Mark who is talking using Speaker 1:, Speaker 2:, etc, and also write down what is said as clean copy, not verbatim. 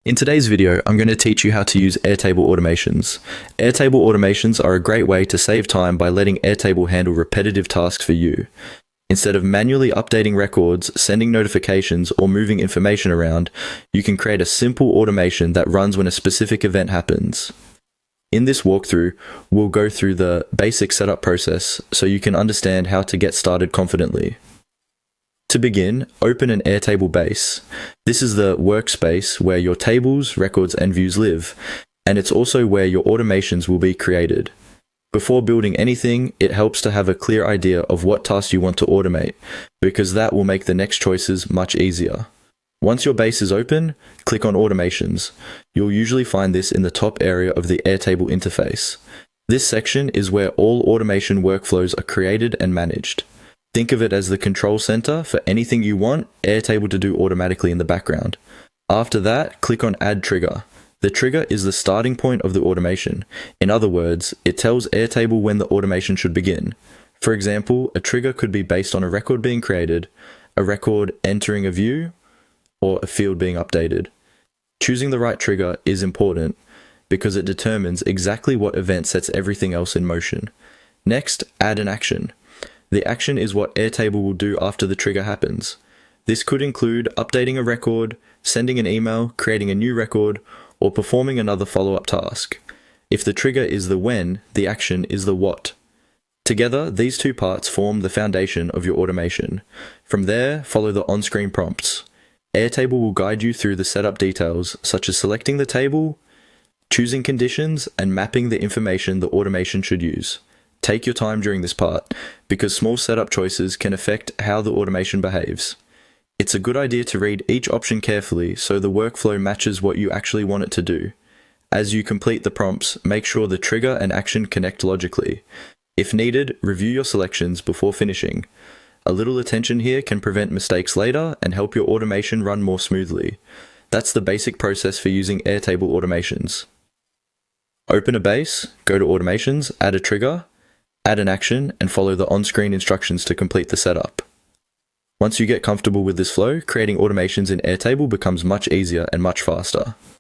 Speaker 1: In today's video, I'm going to teach you how to use Airtable automations. Airtable automations are a great way to save time by letting Airtable handle repetitive tasks for you. Instead of manually updating records, sending notifications, or moving information around, you can create a simple automation that runs when a specific event happens. In this walkthrough, we'll go through the basic setup process so you can understand how to get started confidently. To begin, open an Airtable base. This is the workspace where your tables, records, and views live, and it's also where your automations will be created. Before building anything, it helps to have a clear idea of what tasks you want to automate, because that will make the next choices much easier. Once your base is open, click on Automations. You'll usually find this in the top area of the Airtable interface. This section is where all automation workflows are created and managed. Think of it as the control center for anything you want Airtable to do automatically in the background. After that, click on Add Trigger. The trigger is the starting point of the automation. In other words, it tells Airtable when the automation should begin. For example, a trigger could be based on a record being created, a record entering a view, or a field being updated. Choosing the right trigger is important because it determines exactly what event sets everything else in motion. Next, add an action. The action is what Airtable will do after the trigger happens. This could include updating a record, sending an email, creating a new record, or performing another follow-up task. If the trigger is the when, the action is the what. Together, these two parts form the foundation of your automation. From there, follow the on-screen prompts. Airtable will guide you through the setup details, such as selecting the table, choosing conditions, and mapping the information the automation should use. Take your time during this part, because small setup choices can affect how the automation behaves. It's a good idea to read each option carefully so the workflow matches what you actually want it to do. As you complete the prompts, make sure the trigger and action connect logically. If needed, review your selections before finishing. A little attention here can prevent mistakes later and help your automation run more smoothly. That's the basic process for using Airtable automations. Open a base, go to Automations, add a trigger, add an action, and follow the on-screen instructions to complete the setup. Once you get comfortable with this flow, creating automations in Airtable becomes much easier and much faster.